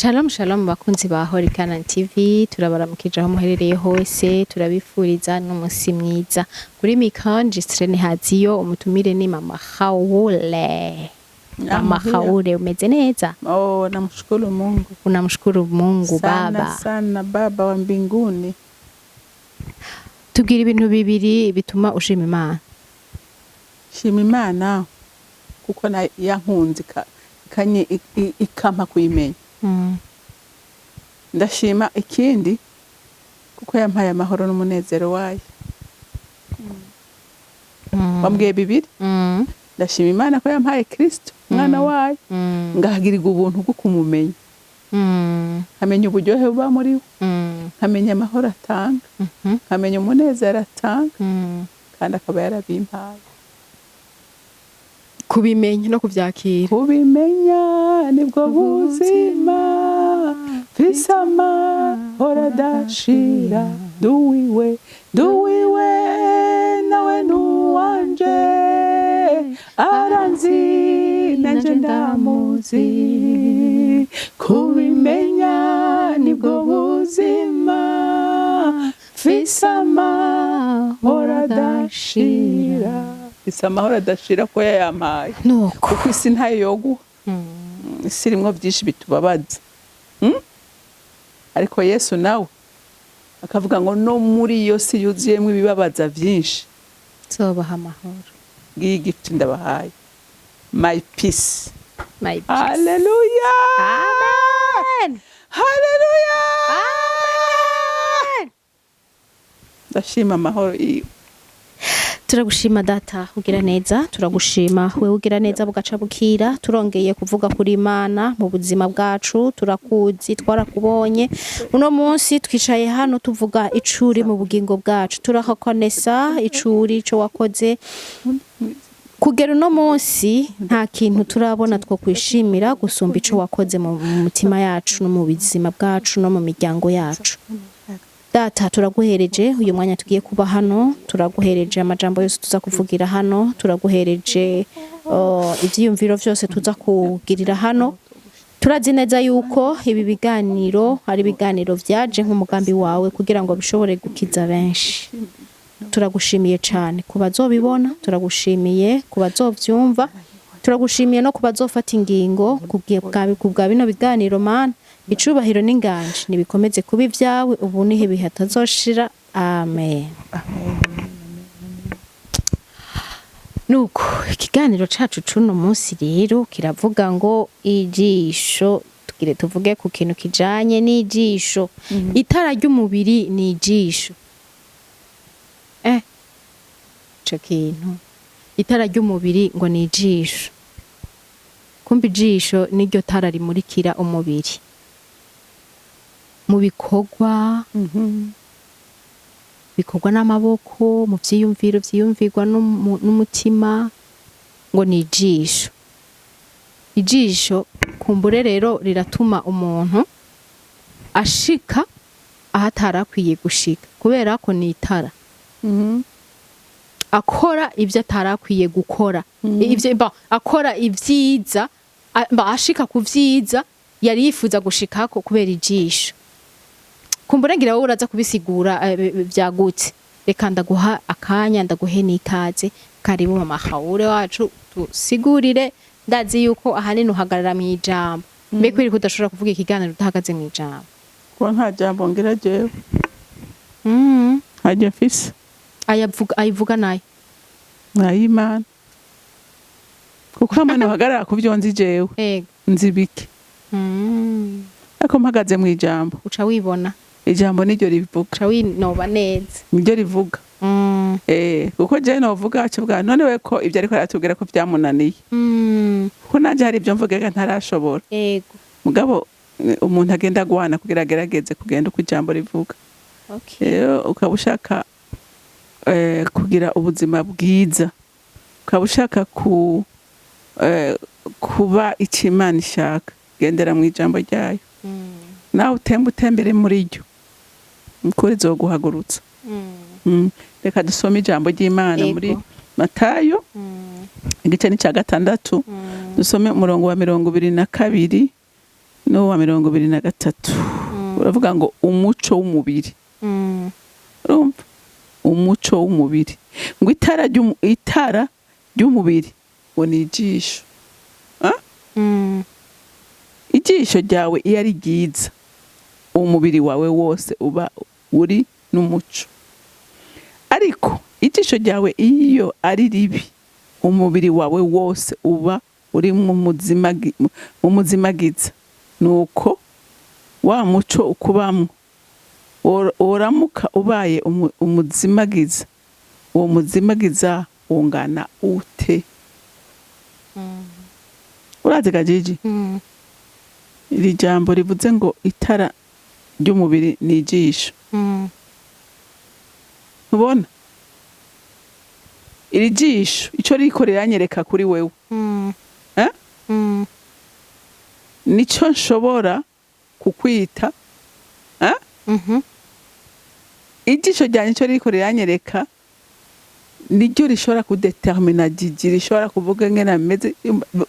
Shalom shalom bakunzi ba RY'Imana TV turabaramukije aho muherereye hose turabifuriza n'umunsi mwiza kuri mikanjistre ni haziyo umutumire ni mama Haule. Mama Haule umeze neza? Oh, namshukuru Mungu. Unamshukuru Mungu sana, baba. Sana baba wa mbinguni. Tubwira ibintu bibiri bituma ushima Imana. Shima Imana kuko na yankunze kanye ikampa kuyimenya. Ndashima ikindi kuko yampaye amahoro n'umunezero wayo. Bambwiye bibiri. Ndashima Imana ko yampaye Kristo mwana wayo ngahagirirwa ubuntu bwo kumumenya. Nkamenya uburyohe buba muri we, nkamenya amahoro atanga, nkamenya umunezero atanga, kandi akaba yarabimpaye. Kubimenya no kuvyakira. Kubimenya nibwo buzima, fisama horadashira, duwiwe nawe nuwanje, aranzi nanje ndamuzi. Kubimenya nibwo buzima, fisama horadashira. Fisama horadashira ko yayampaye. Kuko isi ntayo yoguha. Isi rimwo byinshi bitubabaza. Ariko Yesu nawe akavuga ngo no muri iyo si yuzuyemo ibibabaza byinshi Zobaha amahoro. Ngiyi gift ndabahaye. My peace. My peace. Hallelujah. Amen. Hallelujah. Amen. Ndashima amahoro iwe. Turagushima data ugira neza, turagushima wewe ugira neza bugaca bukira, turongeye kuvuga kuri Imana mu buzima bwacu, turakuzi twarakubonye. Uno munsi twicaye hano tuvuga icuri mu bugingo bwacu, turahakonesa icuri cyo wakoze. Kugera uno munsi nta kintu turabona two kwishimira gusumba ico wakoze mu mutima yacu no mu buzima bwacu no mu miryango yacu. Data turaguhereje uyu mwanya tugiye kuba hano, turaguhereje amajambo yose tuza kuvugira hano, turaguhereje ivyiyumviro vyose tuza kugirira hano. Turazi neza yuko ibi biganiro ari biganiro vyaje nk'umugambi wawe kugira ngo bishobore gukiza benshi. Turagushimiye cyane kubazobibona, turagushimiye kubazovyumva, turagushimiye no kubazofata ingingo kubwa bino biganiro Mana. Icubahiro n'inganje nibikomeze kuba ivyawe ubu nihe bihatazoshira. Amen. Nuko ikiganiro cacu cuno munsi rero kiravuga ngo ijisho. Tugire tuvuge ku kintu kijanye n'ijisho. Itara ry'umubiri ni ijisho. Ico kintu itara ry'umubiri ngo ni ijisho. Kumbe ijisho niryo tara rimurikira umubiri mu bikorwa bikorwa n'amaboko, mu vyiyumviro vyiyumvirwa n'umutima, ngo ni ijisho. Ijisho kumbure rero riratuma umuntu ashika ahatarakwiye gushika kubera ko ni itara. Akora ivyo atarakwiye gukora. Ivyo akora ivyiza, ashika ku vyiza yari yifuza gushikako kubera ijisho. Kumbure ngira wowe uraza kubisigura vyagutse. Reka ndaguha akanya ndaguhe n'ikaze. Karibu mama Haule wacu tusigurire. Ndazi yuko ahanini uhagarara mu ijambo. Mbe kwiri kudashobora kuvuga ikiganiro utahagaze mu ijambo. Ko nta jambo ngira jewe. Haje mfise. Ayivuga nayo. RY'Imana. Kuko amana uhagarara ku byo nzi jewe. Ego. Nzi bike. Ako mpagaze mu ijambo. Uca wibona. Ijambo niryo rivuga. Uca winoba neza. Niryo rivuga. Kuko je novuga cyo none we ko ibyo ariko aratubwira ko byamunaniye. Kuko nanje hari ibyo mvuga ntarashobora. Ego. Mugabo umuntu agenda gwana kugira agerageze kugenda uko ijambo rivuga. Okay. Ukabushaka kugira ubuzima bwiza, ukabushaka kuba icimana ishaka, gendera mu ijambo ryayo. Nawe utembere muri ryo mukuri zoguhagurutsa. Reka dusome ijambo ry'Imana muri Matayo igice ni cya 6 dusome umurongo wa 22 no wa 23 uravuga ngo umuco w'umubiri. Urumva umuco w'umubiri ngo itara ry'umubiri ngo ni ijisho. Ijisho ryawe iyo ari ryiza umubiri wawe wose uba uri n'umuco, ariko ijisho ryawe iyo ari ribi umubiri wawe wose uba uri mu muzimagiza. Nuko wa muco ukubamwo oramuka ubaye umuzimagiza, uwo muzimagiza ungana ute? Urazi gajiji iri jambo rivuze ngo itara ry'umubiri ni ijisho. Ubona iri jisho ico riko riranyereka kuri wewe, nico nshobora kukwita ijisho ryanje ico riko riranyereka niryo rishobora kudetermina jiji, rishobora kuvuga ngena meze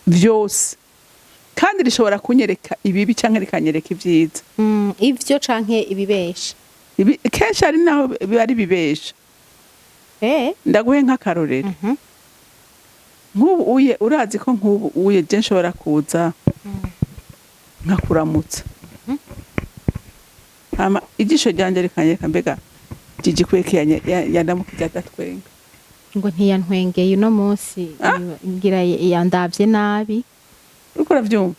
vyose, kandi rishobora kunyereka ibibi canke rikanyereka ivyiza. Ivyo canke ibibesha kenshi ari naho bari bibesha. Ndaguhe nk'akarorero. Nk'ubu uye urazi ko nk'ubu uye je nshobora kuza nkakuramutsa, hama ijisho ryanje rikanyereka mbega jiji kweke yandamukije adatwenga ngo ntiyantwengeye uno munsi ngira yandavye nabi. Uriko uravyumva?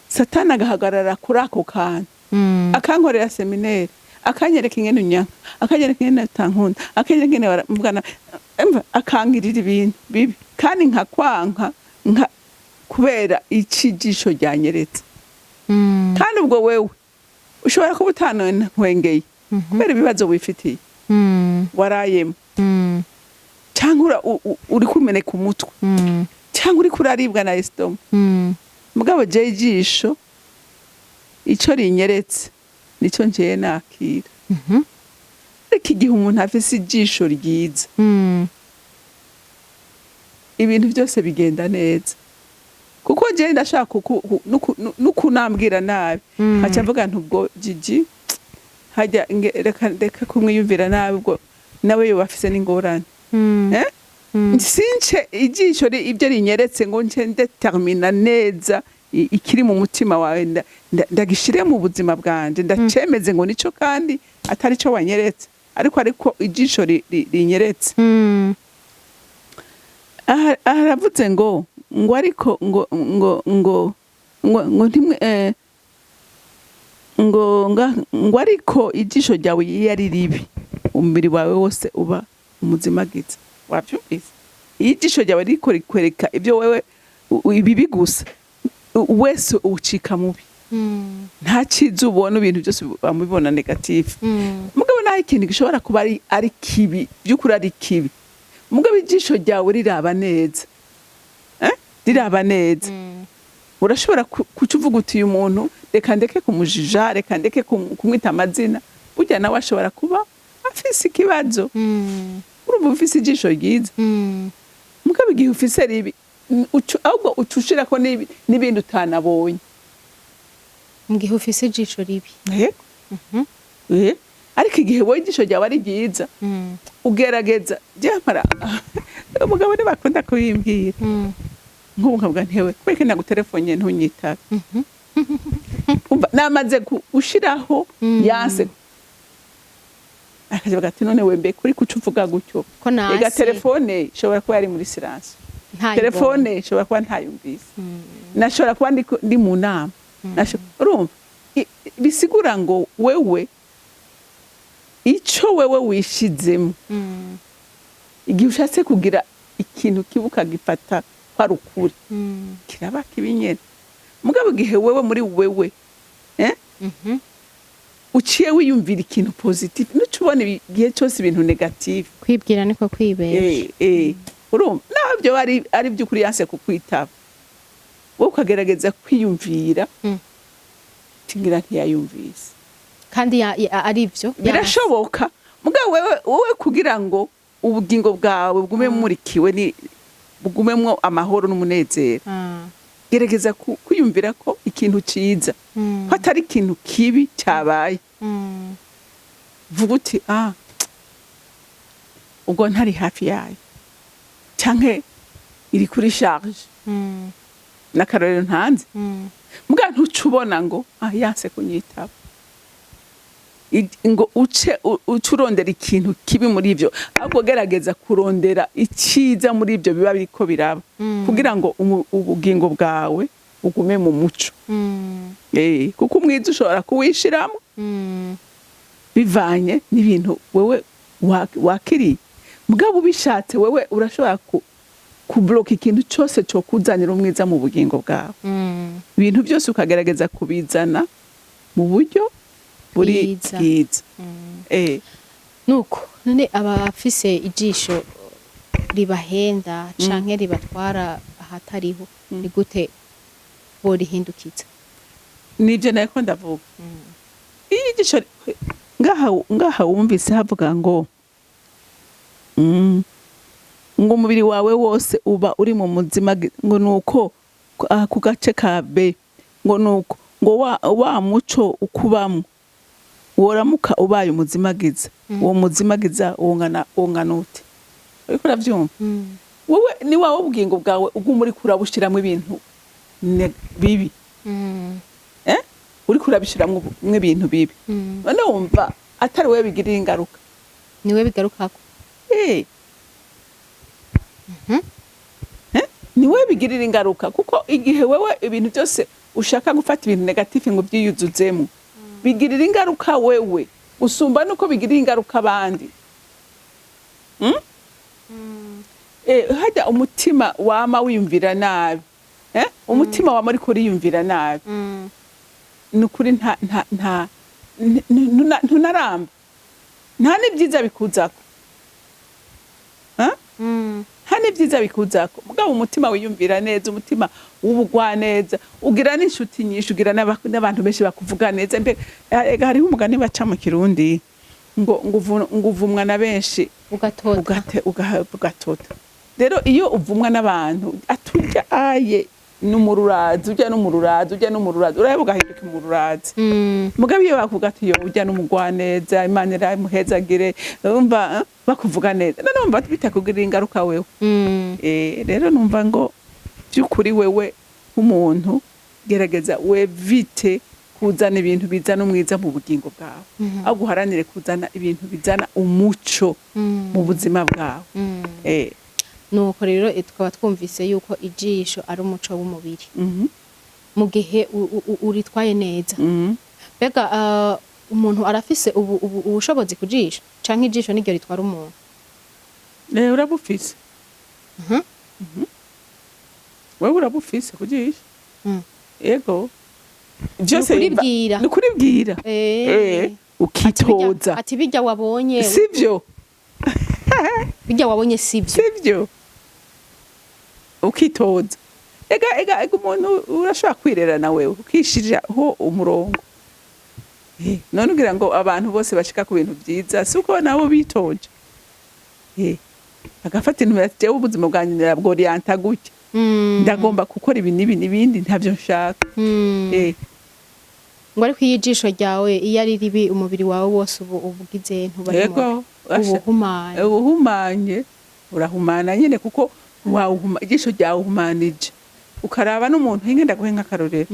Satani agahagarara kuri ako kantu akankorera seminere, akanyereka ingene unyanka, akanyereka ingene atankunda, akanyereka ingene baramuvugana, akangirira ibintu bibi kandi nkakwanka kubera ikijisho ryanyeretse. Kandi ubwo wewe ushobora kuba utanantwengeye kubera ibibazo wifitiye warayemo, cyangwa uri kumeneka umutwe, cyangwa uri kuraribwa na esitoma. Mugabo je ijisho ico rinyeretse nico njeye nakira. Ariko igihe umuntu afise ijisho ryiza ibintu byose bigenda neza, kuko je ndashaka nukunambwira nabi nkaca mvuga ntubwo jiji hajya reka kumwiyumvira nabi ubwo nawe yo bafise n'ingorane. Since ijisho ibyo rinyeretse ngo nce determina neza ikiri mu mutima wawe, ndagishire mu buzima bwanje, ndacemeze ngo nico kandi atari cyo wanyeretse, ariko ijisho rinyeretse. Aravuze ngo ariko ngo ariko ijisho ryawe iyo ari ribi umubiri wawe wose uba umuzimagiza. Wavyumvise? Ijisho ryawe riko rikwereka ibyo wewe ibibi gusa, wese ucika mubi. Nta ciza ubona, ibintu byose bamubona negative. Mugabo naho ikintu gishobora kuba ari kibi, by'ukuri ari kibi, mugabo ijisho ryawe riraba neza, riraba neza. Urashobora kucuvuga uti uyu muntu reka ndeke kumujija, reka ndeke kumwita amazina, burya nawe ashobora kuba afise ikibazo. Urumva ufise ijisho ryiza, mugabo igihe ufise ribi ahubwo ucushirako n'ibindi utanabonye. Mu gihe ufise ijisho ribi, ariko igihe wowe ijisho ryawe ari ryiza ugerageza byamara. Umugabo ntibakunda kubimbwira nk'ubu nkavuga ntewe kweke nagutelefone ntunyitaba. Namaze gushiraho yanse akaje bagati none wembe kuri kucuvuga gutyo, ega telefone ishobora kuba yari muri silence, telefone ishobora kuba ntayumvise, nashobora kuba ndi mu nama. Urumva bisigura ngo wewe ico wewe wishizemo igihe ushatse kugira ikintu kibuka gifata kwa rukuri kiraba kibinyene. Mugabo gihe wewe muri wewe uciye wiyumvira ikintu positive, nucubona igihe cyose ibintu negative, kwibwira niko kwibera. Urumva nabyo ari by'ukuri yanse kukwitaba, wowe ukagerageza kwiyumvira tingira ntiyayumvise, kandi ari byo birashoboka. Mugabo wewe kugira ngo ubugingo bwawe bgume murikiwe, ni bugumemwo amahoro n'umunezero, gerageza kwiyumvira ko ikintu ciza ko atari ikintu kibi cyabaye. Vuga uti ubwo ntari hafi yayo canke iri kuri charge n'akarorero ntanze mbwa ntucubona ngo yanse kunyitaba ngo uce urondera ikintu kibi muri ivyo, ahubwo gerageza kurondera iciza muri ivyo biba biriko biraba kugira ngo ubugingo bwawe ugume mu muco. Kuko umwiza ushobora kuwishiramo bivanye n'ibintu wewe wakiriye, mugabo ubishatse wewe urashobora kubloka ikintu cyose cyo kuzanira umwiza mu bugingo bwawe. Ibintu byose ukagerageza kubizana mu buryo buri bwiza. Nuko none abafise ijisho ribahenda canke ribatwara ahatariho ni gute borihindukiza? Nivyo nako ndavuga. Ijisho ngaha wumvise havuga ngo ngo umubiri wawe wose uba uri mu muzima, ngo nuko ku gace ka B ngo nuko ngo wa muco ukubamwo woramuka ubaye umuzimagiza. Uwo muzimagiza wongana ute? Uriko uravyumva? Wowe ni wawe ubugingo bwawe uguma uri kurabushiramwe ibintu bibi. Uri kurabishiramwe ibintu bibi. None wumva atari wewe bigirira ingaruka. Ni wewe bigarukako. Ni wewe bigirira ingaruka kuko igihe wewe ibintu byose ushaka gufata ibintu negative ngo byiyuzuzemo bigirira ingaruka wewe usumba nuko bigirira ingaruka abandi. Hajya umutima wama wiyumvira nabi, umutima wama ariko uriyumvira nabi, nukuri ntunaramba, nta n'ibyiza bikuzako. Nta n'ibyiza bikuzako, mugabo umutima wiyumvira neza, umutima w'ubugwa neza, ugira n'inshuti nyinshi, ugira n'abantu benshi bakuvuga neza. Hariho umugani baca mu Kirundi ngo uvumwa na benshi ugatota. Rero iyo uvumwa n'abantu atujya n'umururazi, ujya n'umururazi uraheba ugahinduka umururazi. Mugabo iyo bakuvuga ati yo ujya n'umugwa neza, Imana iramuhezagire, urumva bakuvuga neza, none umva bitakugirira ingaruka wewe. Rero numva ngo by'ukuri wewe nk'umuntu gerageza wevite kuzana ibintu bizana umwiza mu bugingo bwawe, aho guharanire kuzana ibintu bizana umuco mu buzima bwawe. Nuko rero tukaba twumvise yuko ijisho ari umuco w'umubiri mu gihe uritwaye neza. Bega umuntu arafise ubushobozi kujisho canke ijisho niryo ritwara umuntu? Urabufise. Wewe urabufise kujisho? Yego. Nukuribwira. Ukitoza. Ati bijya wabonye. Sivyo. Bijya wabonye sivyo. Ukitoza. Ega umuntu urashobora kwirera na wewe ukishiriraho umurongo. None ugira ngo abantu bose bashika ku bintu byiza suko nabo bitoje. Agafata intumira ati jewe ubuzima bwanjye nabwo orienta gutya. Ndagomba gukora ibi n'ibindi ntavyo nshaka. Ngo ari kwijisho ryawe iyo ari ribi umubiri wawe wose ubugize ntubarimo. Ubuhumanye urahumana nyene kuko ijisho ryawe uhumanije. Ukaraba n'umuntu ingenda guhenga akarorero.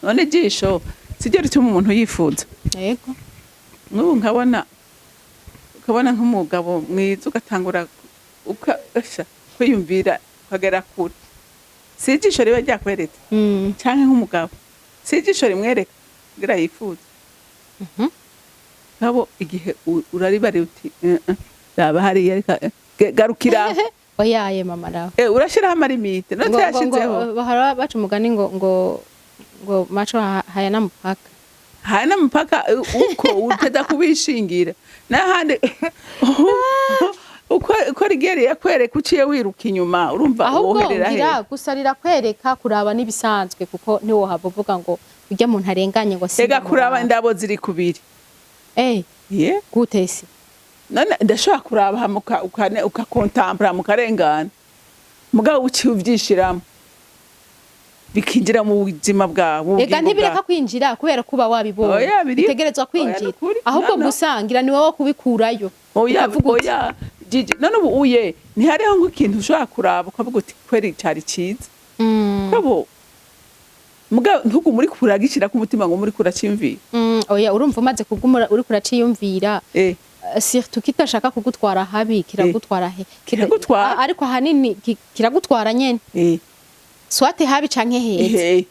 None ijisho sijyo rituma umuntu yifuza. Yego. N'ubu ukabona nk'umugabo mwiza ugatangura kwiyumvira ukagera kure. Si ijisho riba ryakwereka. Canke nk'umugabo. Si ijisho rimwereka kugira yifuza. Nabo igihe uraribari uti raba hariya garukira. Oyaye mama raho. Urashiraho amarimite no cyashizeho. Bahara baca umugani ngo macho hayana mupaka. Hayana mupaka uko uteza kubishingira. Nahande uko rigeri yakwereka uciye wiruka inyuma urumva woherera he. Ahubwo gusarira kwereka kuraba nibisanzwe kuko niwo havuga ngo ujya mu ntarenganye ngo si. Ega kuraba indabo ziri kubiri. Gutesi. None ndashaka kuraba ukakontampla mukarengana. Mugabo uci uvyishiramo. bikinjira mu buzima bwawe. Ega ntibireka kwinjira kubera kuba wabibonye. Bitegerezwa kwinjira. Ahubwo gusangira ni wowe kubikurayo. Oya Gigi none ubu uye ni hariho nk'ikintu ushobora kuraba ukavuga uti kweri cyari cyiza. Kabo muga ntugu muri kuragishira ku mutima ngo muri kuracimvira. Oya urumva umaze kugumura uri kuraciyumvira. Surtout kitashaka kugutwara habi kiragutwara he. Ariko hanini kiragutwara nyene. Swate habi canke heza.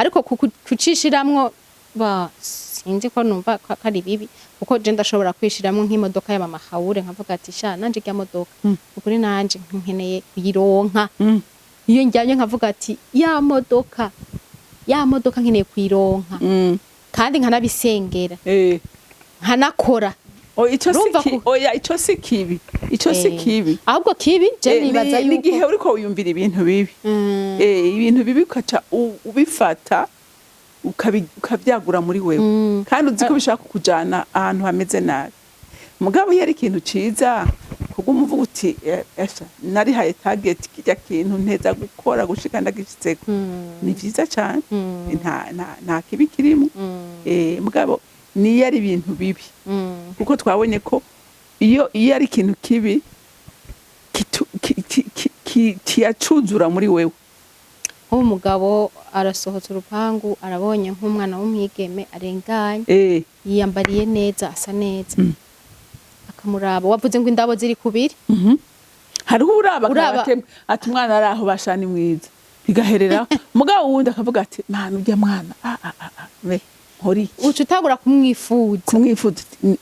Ariko kucishiramwo ba sinzi ko numva kari bibi kuko je ndashobora kwishiramwo nk'imodoka ya mama Haure nkavuga ati sha nanje rya modoka ukuri nanje nkeneye kuyironka. Iyo njyanye nkavuga ati ya modoka nkeneye kuyironka. Kandi nkanabisengera. Nkanakora. Ico si kibi. Ahubwo kibi je nibaza yuko nigihe uriko uyumvira ibintu bibi. Ibintu bibi ukaca ubifata ukabyagura muri wewe. Kandi uzi ko bishaka kujana ahantu hameze nabi. Mugabo yari ikintu ciza kuguma uvuga uti nari haye target kijya kintu nteza gukora gushika ndagishitseko. Ni vyiza cyane. Nta kibi kirimo. Mugabo ni yari ibintu bibi. Kuko twabonye ko iyo ari ikintu kibi kiyacuzura muri wewe. Umugabo arasohotse urupangu arabonye nk'umwana w'umwigeme arenganye yiyambariye neza asa neza akamuraba wavuze ngo indabo ziri kubiri hariho uraba ati mwana araho bashani mwiza bigaherera mugabo wundi akavuga ati mana urya mwana nkoriki uca utagura kumwifuza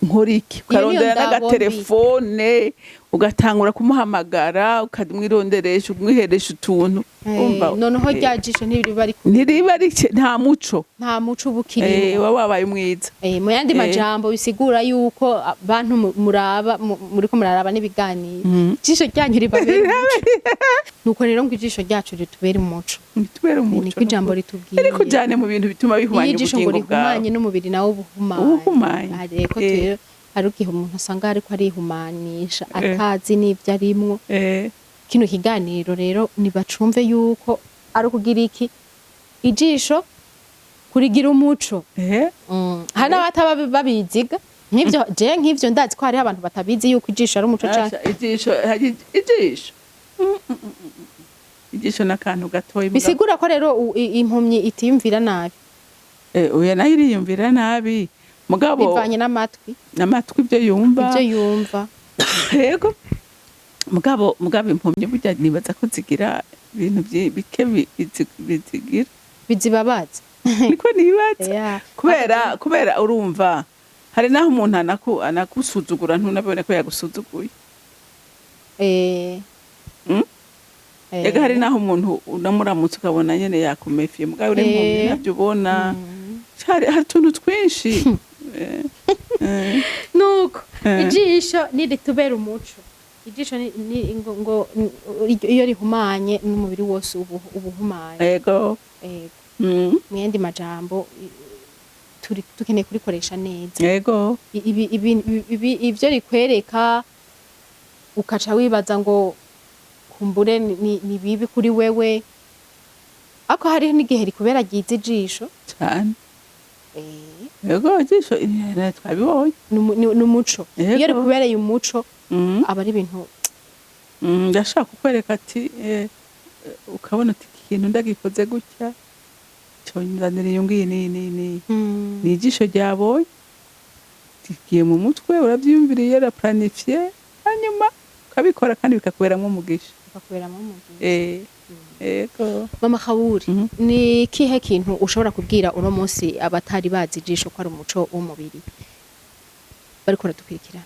nkoriki ukarondera n'agatelefone ugatangura kumuhamagara ukamwironderesha umwiheresha utuntu noneho ryajisho ntiriba nta muco ubukirimo wabaye umwiza mu yandi majambo bisigura yuko abantu muriko muraraba n'ibiganiro ijisho ryanyu ribabera nuko rero ngo ijisho ryacu ritubere umuco niko ijambo ritubwira ariko jane mu bintu bituma bihumanya ubugingo bwawe humanye n'umubiri nawo buhumanye ariko rero hari igihe umuntu asanga ariko arihumanisha atazi n'ibyo arimwo. Kino kiganiro rero nibacumve yuko ari ukugira iki ijisho kurigira umuco. Hari n'abataba babiziga nk'ivyo ndazi ko hari abantu batabizi yuko ijisho ari umuco cyane. Ijisho n'akantu gatoyi bisigura ko rero impumyi itiyumvira nabi. Uya nayo iriyumvira nabi mugabo bivanye n'amatwi ibyo yumva yego mugabo impumyi burya nibaza ko zigira ibintu bike bizigira bizibabaza niko nibaza kubera urumva hari naho umuntu anakusuzugura ntunabone ko yagusuzuguye. Ega hari naho umuntu unamuramutse ukabona nyene yakumefiye mugabo uri impumyi nabyo ubona hari utuntu twinshi. Nuko ijisho niritubera umuco. Ijisho ngo iyo rihumanye n'umubiri wose ubuhumanye. Yego. Mu yandi majambo tukeneye kurikoresha neza. Yego. Ibyo rikwereka ukaca wibaza ngo kumbure ni bibi kuri wewe. Ako hari n'igihe rikubera ryiza ijisho cyane. Yego ijisho twabibonye n'umuco. Iyo rikubereye umuco aba ari ibintu ndashaka kukwereka ati ukabona ati ikintu ndagikoze gutya cyonzanira iyo ngiyi ni ijisho ryabonye tigiye mu mutwe urabyiyumviriye uraplanifye hanyuma ukabikora kandi bikakuberamwo umugisha. Ego Mama Haure ni kihe kintu ushobora kubwira uno munsi abatari bazi ijisho ko ari umuco w'umubiri bariko ratukwikira?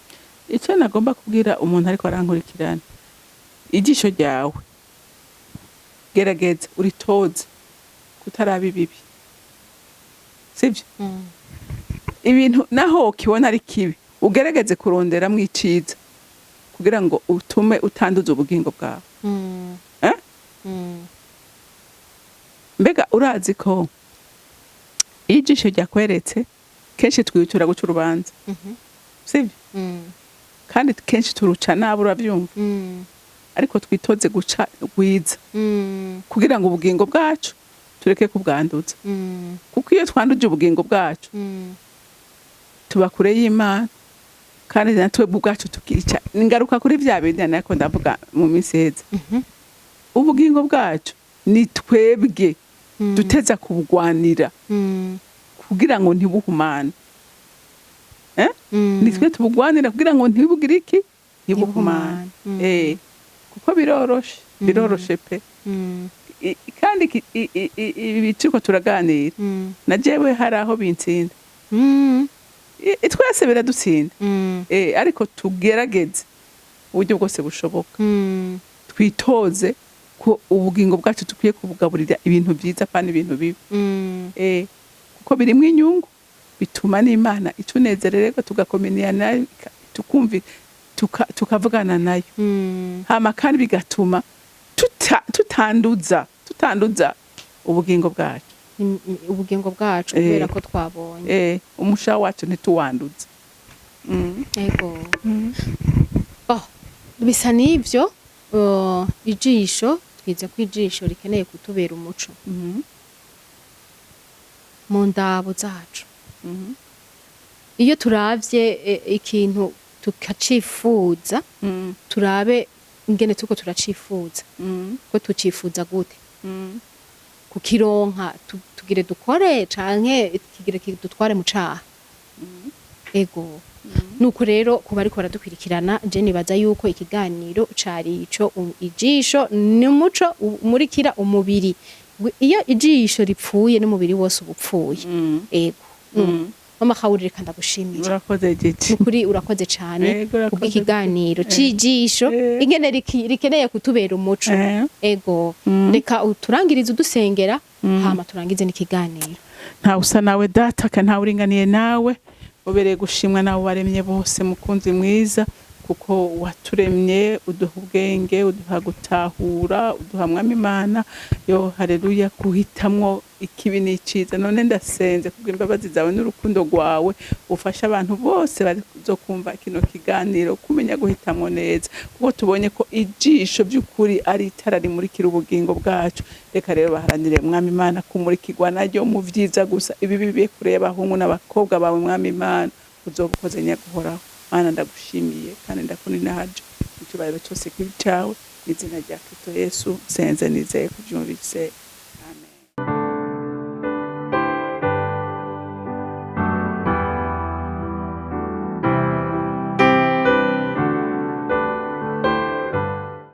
Icyo nagomba kubwira umuntu ariko arankurikirana ijisho ryawe gerageza uritoze kutaraba ibibi sivyo ibintu naho ukibona ari kibi ugerageze kurondera mwiciza kugira ngo utume utanduza ubugingo bwawe. Mbega urazi ko ijisho ryakweretse kenshi twitura guca urubanza sivyo kandi kenshi turuca nabi urabyumva ariko twitoze guca rwiza kugira ngo ubugingo bwacu tureke kubwanduza kuko iyo twanduje ubugingo bwacu tuba kure y'Imana kandi natwe bwacu tukirica ingaruka kuri vya bindi nako ndavuga mu minsi heza ubugingo bwacu ni twebwe duteza kubugwanira kugira ngo ntibuhumane ni twe tubugwanira kugira ngo ntibugire iki ntibuhumane kuko biroroshe pe kandi ibi turiko turaganira na jewe hari aho bintsinda twese biradutsinda ariko tugerageze uburyo bwose bushoboka twitoze ko ubugingo bwacu tukwiye kubugaburira ibintu byiza kandi ibintu bibi kuko birimwo inyungu bituma n'Imana itunezerererwa tugakomenya nayo tukumva tukavugana nayo hama kandi bigatuma tutanduza ubugingo bwacu kubera ko twabonye umusha wacu ntituwanduze bisa n'ivyo ijisho twize ko ijisho rikeneye kutubera umuco mu ndabo zacu iyo turavye ikintu tukacifuza turabe ingene tuko turacifuza ko tucifuza gute kukironka tugire dukore canke kigire kidutware mu caha ego nuko rero kuba ariko baradukwirikirana je nibaza yuko ikiganiro cari ico ijisho ni umuco umurikira umubiri iyo ijisho ripfuye n'umubiri wose ubupfuye ego mama Kawuri reka ndagushimira urakoze giti kuri urakoze cyane kubw'ikiganiro cijisho ingene rikeneye kutubera umuco ego reka uturangirize udusengera hama turangize n'ikiganiro nta usa nawe data nta uringaniye nawe ubereye gushimwa nawe waremye bose mukunzi mwiza kuko waturemye uduha ubwenge uduha gutahura uduha mwami Imana yo haleluya kuhitamwo ikibi n'iciza none ndasenze kubw'imbabazi zawe n'urukundo rwawe ufasha abantu bose bazokumva kino kiganiro kumenya guhitamwo neza kuko tubonye ko ijisho by'ukuri ari itara rimurikira ubugingo bwacu reka rero baharanire mwami Imana kumurikirwa naryo mu vyiza gusa ibi bibiye kure y'abahungu n'abakobwa bawe mwami Imana uzobukoze nyaguhoraho Mana ndagushimiye kandi ndakuninahaje icyubahiro cyose kiri cyawe n'izina rya Kristo Yesu senze nizeye kubyumvise